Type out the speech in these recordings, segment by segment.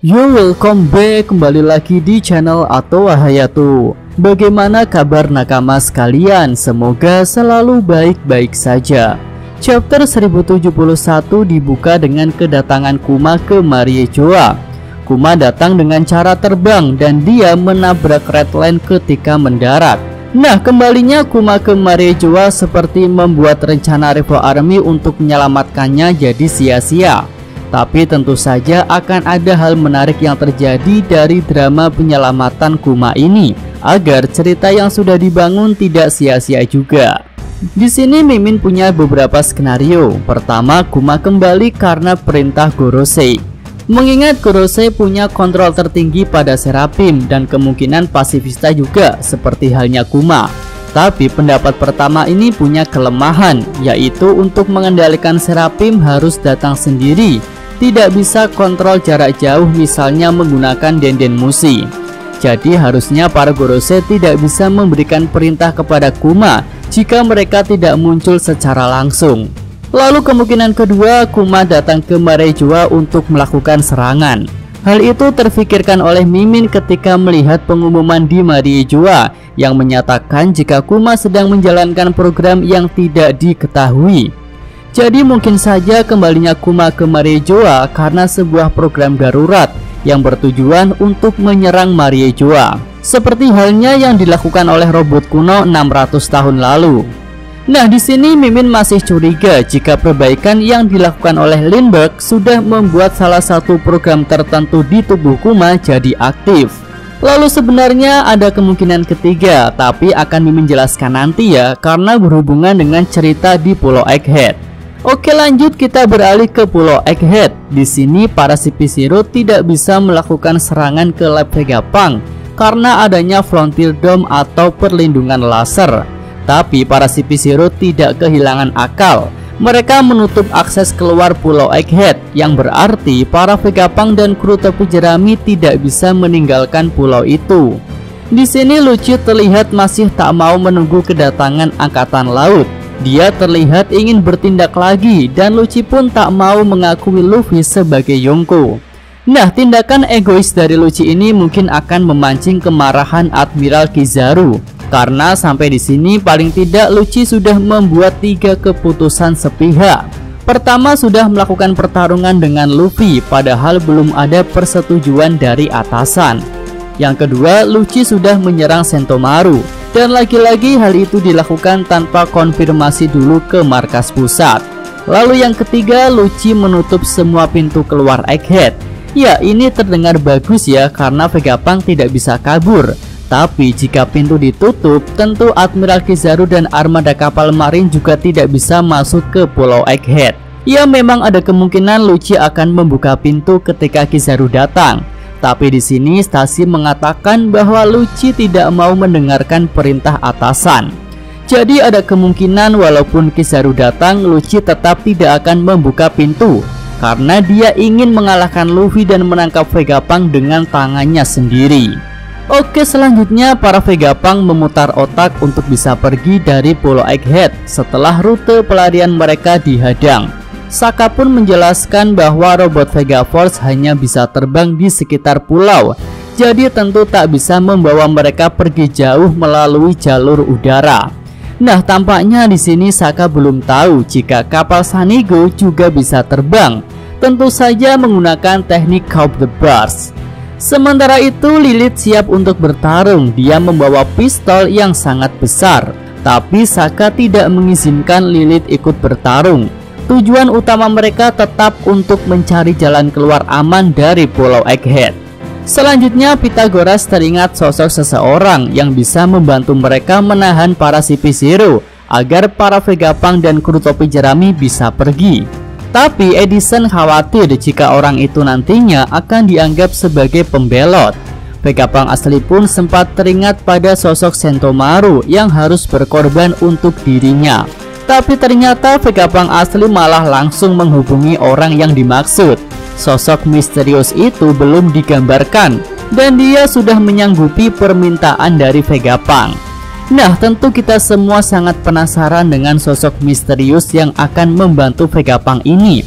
Yo, welcome back, kembali lagi di channel Atowa Hayato. Bagaimana kabar nakama sekalian? Semoga selalu baik-baik saja. Chapter 1071 dibuka dengan kedatangan Kuma ke Mariejoa. Kuma datang dengan cara terbang dan dia menabrak Redline ketika mendarat. Nah, kembalinya Kuma ke Mariejoa seperti membuat rencana Revo Army untuk menyelamatkannya jadi sia-sia. Tapi tentu saja akan ada hal menarik yang terjadi dari drama penyelamatan Kuma ini agar cerita yang sudah dibangun tidak sia-sia juga. Di sini Mimin punya beberapa skenario. Pertama, Kuma kembali karena perintah Gorosei. Mengingat Gorosei punya kontrol tertinggi pada Seraphim dan kemungkinan pasifista juga seperti halnya Kuma. Tapi pendapat pertama ini punya kelemahan, yaitu untuk mengendalikan Seraphim harus datang sendiri. Tidak bisa kontrol jarak jauh, misalnya menggunakan Denden Mushi. Jadi harusnya para Gorosei tidak bisa memberikan perintah kepada Kuma jika mereka tidak muncul secara langsung. Lalu kemungkinan kedua, Kuma datang ke Mariejoa untuk melakukan serangan. Hal itu terfikirkan oleh Mimin ketika melihat pengumuman di Mariejoa yang menyatakan jika Kuma sedang menjalankan program yang tidak diketahui. Jadi mungkin saja kembalinya Kuma ke Mariejoa karena sebuah program darurat yang bertujuan untuk menyerang Mariejoa, seperti halnya yang dilakukan oleh robot kuno 600 tahun lalu. Nah, di sini Mimin masih curiga jika perbaikan yang dilakukan oleh Lindbergh sudah membuat salah satu program tertentu di tubuh Kuma jadi aktif. Lalu sebenarnya ada kemungkinan ketiga, tapi akan Mimin jelaskan nanti ya, karena berhubungan dengan cerita di Pulau Egghead. Oke, lanjut kita beralih ke Pulau Egghead. Di sini para CP0 tidak bisa melakukan serangan ke lab Vegapunk karena adanya Frontier Dome atau perlindungan laser. Tapi para CP0 tidak kehilangan akal. Mereka menutup akses keluar Pulau Egghead, yang berarti para Vegapunk dan kru topi jerami tidak bisa meninggalkan pulau itu. Di sini Lucci terlihat masih tak mau menunggu kedatangan angkatan laut. Dia terlihat ingin bertindak lagi dan Lucci pun tak mau mengakui Luffy sebagai Yonko. Nah, tindakan egois dari Lucci ini mungkin akan memancing kemarahan Admiral Kizaru. Karena sampai di sini paling tidak Lucci sudah membuat 3 keputusan sepihak. Pertama, sudah melakukan pertarungan dengan Luffy padahal belum ada persetujuan dari atasan. Yang kedua, Lucci sudah menyerang Sentomaru. Dan lagi-lagi hal itu dilakukan tanpa konfirmasi dulu ke markas pusat. Lalu yang ketiga, Lucci menutup semua pintu keluar Egghead. Ya, ini terdengar bagus ya karena Vegapunk tidak bisa kabur. Tapi jika pintu ditutup, tentu Admiral Kizaru dan armada kapal marin juga tidak bisa masuk ke Pulau Egghead. Ya, memang ada kemungkinan Lucci akan membuka pintu ketika Kizaru datang. Tapi di sini Stacy mengatakan bahwa Lucci tidak mau mendengarkan perintah atasan. Jadi ada kemungkinan walaupun Kizaru datang, Lucci tetap tidak akan membuka pintu karena dia ingin mengalahkan Luffy dan menangkap Vegapunk dengan tangannya sendiri. Oke, selanjutnya para Vegapunk memutar otak untuk bisa pergi dari Pulau Egghead setelah rute pelarian mereka dihadang. Saka pun menjelaskan bahwa robot Vega Force hanya bisa terbang di sekitar pulau, jadi tentu tak bisa membawa mereka pergi jauh melalui jalur udara. Nah, tampaknya di sini Saka belum tahu jika kapal Sanigo juga bisa terbang, tentu saja menggunakan teknik Coupe de Bars. Sementara itu Lilith siap untuk bertarung. Dia membawa pistol yang sangat besar, tapi Saka tidak mengizinkan Lilith ikut bertarung. Tujuan utama mereka tetap untuk mencari jalan keluar aman dari Pulau Egghead. Selanjutnya Pythagoras teringat sosok seseorang yang bisa membantu mereka menahan para CP0 agar para Vegapunk dan kru topi jerami bisa pergi. Tapi Edison khawatir jika orang itu nantinya akan dianggap sebagai pembelot. Vegapunk asli pun sempat teringat pada sosok Sentomaru yang harus berkorban untuk dirinya. Tapi ternyata Vegapunk asli malah langsung menghubungi orang yang dimaksud. Sosok misterius itu belum digambarkan dan dia sudah menyanggupi permintaan dari Vegapunk. Nah, tentu kita semua sangat penasaran dengan sosok misterius yang akan membantu Vegapunk ini.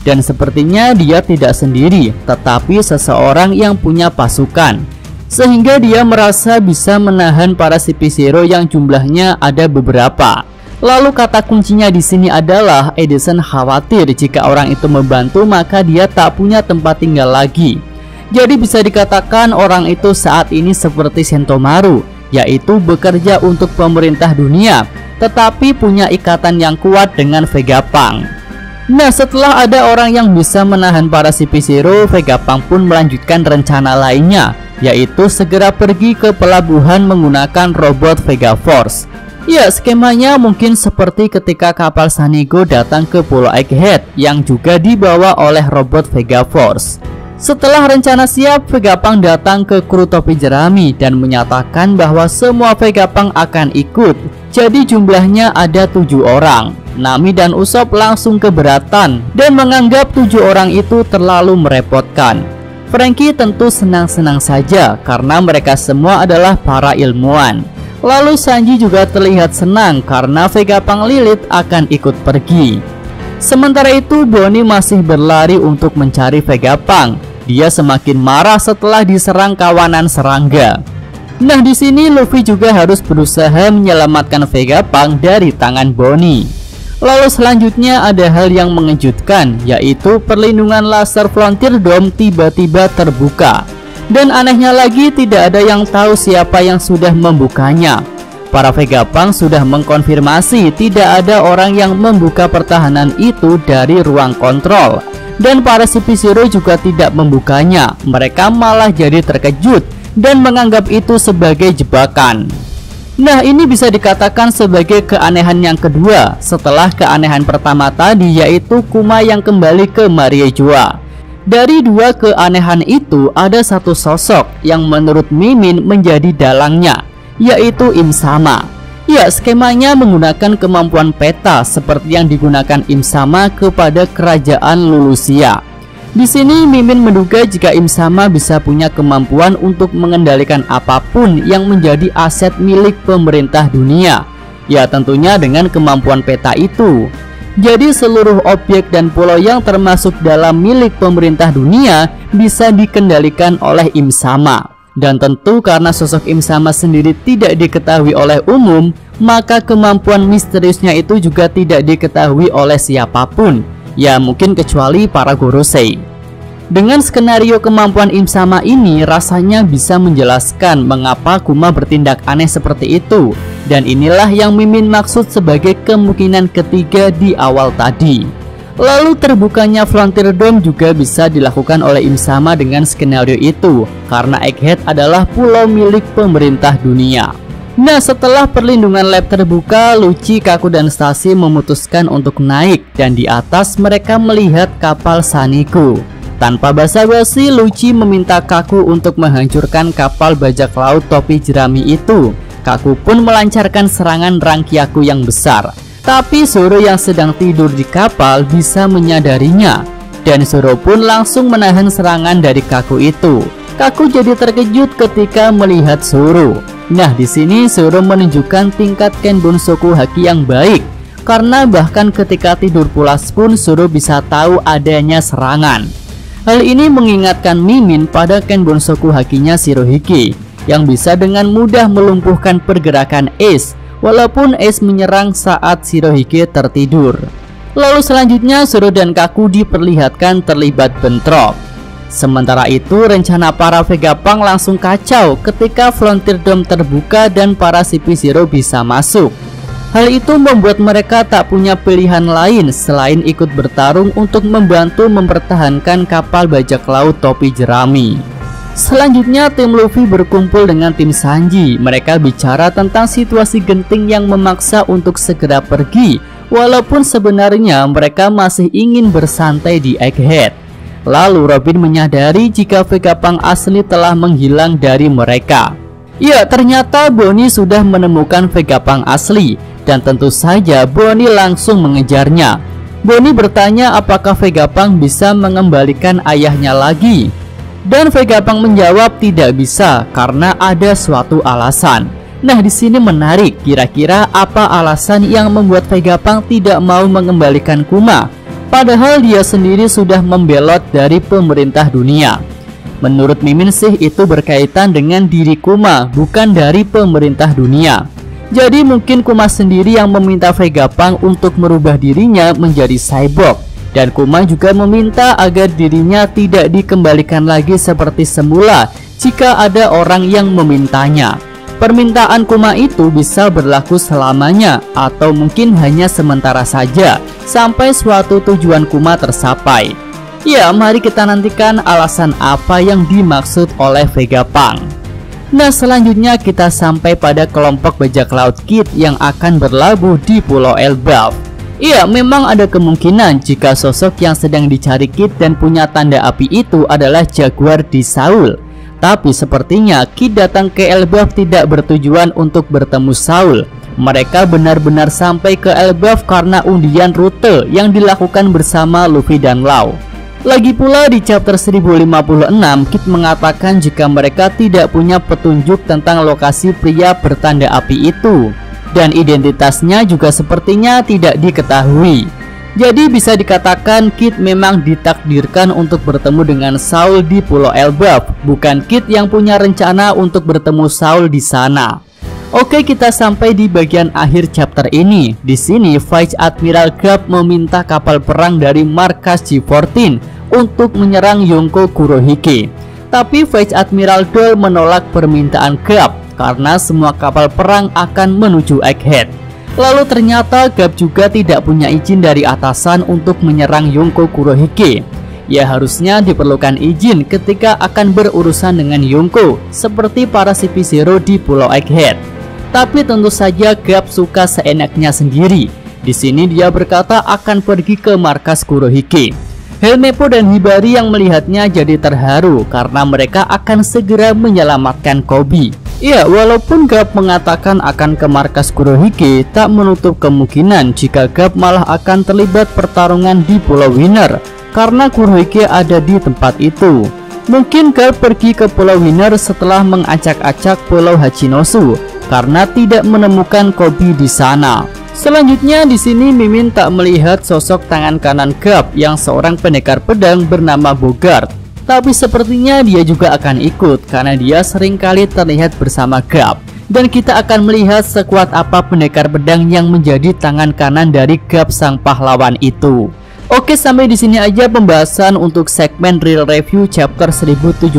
Dan sepertinya dia tidak sendiri, tetapi seseorang yang punya pasukan, sehingga dia merasa bisa menahan para CP0 yang jumlahnya ada beberapa. Lalu kata kuncinya di sini adalah Edison khawatir jika orang itu membantu maka dia tak punya tempat tinggal lagi. Jadi bisa dikatakan orang itu saat ini seperti Sentomaru, yaitu bekerja untuk pemerintah dunia, tetapi punya ikatan yang kuat dengan Vegapunk. Nah, setelah ada orang yang bisa menahan para CP0, Vegapunk pun melanjutkan rencana lainnya, yaitu segera pergi ke pelabuhan menggunakan robot Vegaforce. Ya, skemanya mungkin seperti ketika kapal Sanigo datang ke Pulau Egghead yang juga dibawa oleh robot Vegaforce. Setelah rencana siap, Vegapunk datang ke kru topi jerami dan menyatakan bahwa semua Vegapunk akan ikut. Jadi jumlahnya ada 7 orang. Nami dan Usopp langsung keberatan dan menganggap 7 orang itu terlalu merepotkan. Franky tentu senang-senang saja karena mereka semua adalah para ilmuwan. Lalu Sanji juga terlihat senang karena Vegapunk Lilith akan ikut pergi. Sementara itu Bonnie masih berlari untuk mencari Vegapunk. Dia semakin marah setelah diserang kawanan serangga. Nah, di sini Luffy juga harus berusaha menyelamatkan Vegapunk dari tangan Bonnie. Lalu selanjutnya ada hal yang mengejutkan, yaitu perlindungan laser Frontier Dome tiba-tiba terbuka. Dan anehnya lagi tidak ada yang tahu siapa yang sudah membukanya. Para Vegapunk sudah mengkonfirmasi tidak ada orang yang membuka pertahanan itu dari ruang kontrol. Dan para CP0 juga tidak membukanya. Mereka malah jadi terkejut dan menganggap itu sebagai jebakan. Nah, ini bisa dikatakan sebagai keanehan yang kedua setelah keanehan pertama tadi, yaitu Kuma yang kembali ke Mariejoa. Dari dua keanehan itu ada satu sosok yang menurut Mimin menjadi dalangnya, yaitu Im Sama. Ya, skemanya menggunakan kemampuan peta seperti yang digunakan Im Sama kepada kerajaan Lulusia. Di sini Mimin menduga jika Im Sama bisa punya kemampuan untuk mengendalikan apapun yang menjadi aset milik pemerintah dunia. Ya, tentunya dengan kemampuan peta itu. Jadi seluruh objek dan pulau yang termasuk dalam milik pemerintah dunia bisa dikendalikan oleh Im Sama. Dan tentu karena sosok Im Sama sendiri tidak diketahui oleh umum, maka kemampuan misteriusnya itu juga tidak diketahui oleh siapapun. Ya, mungkin kecuali para Gorosei. Dengan skenario kemampuan Im Sama ini rasanya bisa menjelaskan mengapa Kuma bertindak aneh seperti itu. Dan inilah yang Mimin maksud sebagai kemungkinan ketiga di awal tadi. Lalu terbukanya Frontier Dome juga bisa dilakukan oleh Im Sama dengan skenario itu, karena Egghead adalah pulau milik pemerintah dunia. Nah, setelah perlindungan lab terbuka, Lucci, Kaku, dan Stacy memutuskan untuk naik, dan di atas mereka melihat kapal Sanigo. Tanpa basa-basi, Lucci meminta Kaku untuk menghancurkan kapal bajak laut topi jerami itu. Kaku pun melancarkan serangan Rangkyaku yang besar. Tapi Zoro yang sedang tidur di kapal bisa menyadarinya, dan Zoro pun langsung menahan serangan dari Kaku itu. Kaku jadi terkejut ketika melihat Zoro. Nah, di sini Zoro menunjukkan tingkat Kenbunsoku Haki yang baik, karena bahkan ketika tidur pulas pun Zoro bisa tahu adanya serangan. Hal ini mengingatkan Mimin pada Kenbunsoku Hakinya Shirohige, yang bisa dengan mudah melumpuhkan pergerakan Ace, walaupun Ace menyerang saat Shirohige tertidur. Lalu selanjutnya Zoro dan Kaku diperlihatkan terlibat bentrok. Sementara itu rencana para Vegapunk langsung kacau ketika Frontier Dome terbuka dan para CP0 bisa masuk. Hal itu membuat mereka tak punya pilihan lain selain ikut bertarung untuk membantu mempertahankan kapal bajak laut topi jerami. Selanjutnya tim Luffy berkumpul dengan tim Sanji. Mereka bicara tentang situasi genting yang memaksa untuk segera pergi, walaupun sebenarnya mereka masih ingin bersantai di Egghead. Lalu Robin menyadari jika Vegapunk asli telah menghilang dari mereka. Ya, ternyata Bonnie sudah menemukan Vegapunk asli, dan tentu saja Bonnie langsung mengejarnya. Bonnie bertanya apakah Vegapunk bisa mengembalikan ayahnya lagi. Dan Vegapunk menjawab tidak bisa karena ada suatu alasan. Nah, di sini menarik, kira-kira apa alasan yang membuat Vegapunk tidak mau mengembalikan Kuma? Padahal dia sendiri sudah membelot dari pemerintah dunia. Menurut Mimin sih itu berkaitan dengan diri Kuma, bukan dari pemerintah dunia. Jadi mungkin Kuma sendiri yang meminta Vegapunk untuk merubah dirinya menjadi cyborg. Dan Kuma juga meminta agar dirinya tidak dikembalikan lagi seperti semula jika ada orang yang memintanya. Permintaan Kuma itu bisa berlaku selamanya atau mungkin hanya sementara saja sampai suatu tujuan Kuma tercapai. Ya, mari kita nantikan alasan apa yang dimaksud oleh Vegapunk. Nah, selanjutnya kita sampai pada kelompok bajak laut Kid yang akan berlabuh di Pulau Elbaf. Iya, memang ada kemungkinan jika sosok yang sedang dicari Kid dan punya tanda api itu adalah Jaguar di Saul. Tapi sepertinya Kid datang ke Elbaf tidak bertujuan untuk bertemu Saul. Mereka benar-benar sampai ke Elbaf karena undian rute yang dilakukan bersama Luffy dan Law. Lagi pula di chapter 1056, Kid mengatakan jika mereka tidak punya petunjuk tentang lokasi pria bertanda api itu. Dan identitasnya juga sepertinya tidak diketahui. Jadi bisa dikatakan Kid memang ditakdirkan untuk bertemu dengan Saul di Pulau Elbaf, bukan Kid yang punya rencana untuk bertemu Saul di sana. Oke, kita sampai di bagian akhir chapter ini. Di sini Vice Admiral Garp meminta kapal perang dari markas G14 untuk menyerang Yonko Kurohige. Tapi Vice Admiral Doll menolak permintaan Garp karena semua kapal perang akan menuju Egghead. Lalu ternyata Garp juga tidak punya izin dari atasan untuk menyerang Yonko Kurohige. Ya, harusnya diperlukan izin ketika akan berurusan dengan Yonko, seperti para CP0 di Pulau Egghead. Tapi tentu saja Garp suka seenaknya sendiri. Di sini dia berkata akan pergi ke markas Kurohige. Helmeppo dan Hibari yang melihatnya jadi terharu karena mereka akan segera menyelamatkan Koby. Ya, walaupun Garp mengatakan akan ke markas Kurohige, tak menutup kemungkinan jika Garp malah akan terlibat pertarungan di Pulau Winner karena Kurohige ada di tempat itu. Mungkin Garp pergi ke Pulau Winner setelah mengacak-acak Pulau Hachinosu karena tidak menemukan Koby di sana. Selanjutnya di sini Mimin tak melihat sosok tangan kanan Garp yang seorang pendekar pedang bernama Bogart. Tapi sepertinya dia juga akan ikut karena dia seringkali terlihat bersama Garp. Dan kita akan melihat sekuat apa pendekar pedang yang menjadi tangan kanan dari Garp sang pahlawan itu. Oke, sampai di sini aja pembahasan untuk segmen Real Review chapter 1071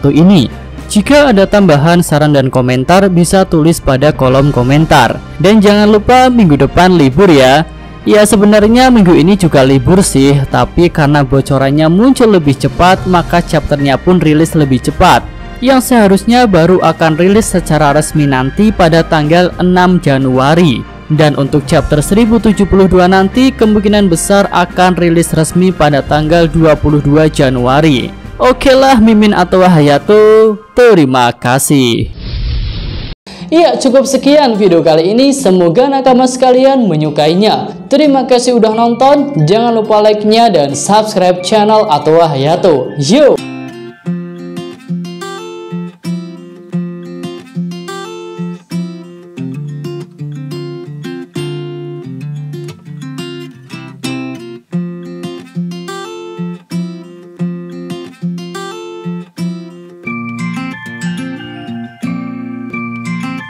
ini. Jika ada tambahan, saran, dan komentar bisa tulis pada kolom komentar. Dan jangan lupa minggu depan libur ya. Ya, sebenarnya minggu ini juga libur sih, tapi karena bocorannya muncul lebih cepat, maka chapternya pun rilis lebih cepat. Yang seharusnya baru akan rilis secara resmi nanti pada tanggal 6 Januari. Dan untuk chapter 1072 nanti kemungkinan besar akan rilis resmi pada tanggal 22 Januari. Oke lah, Mimin atau Hayato, terima kasih. Iya, cukup sekian video kali ini. Semoga nakama sekalian menyukainya. Terima kasih udah nonton. Jangan lupa like-nya dan subscribe channel Atowa Hayato. Yo!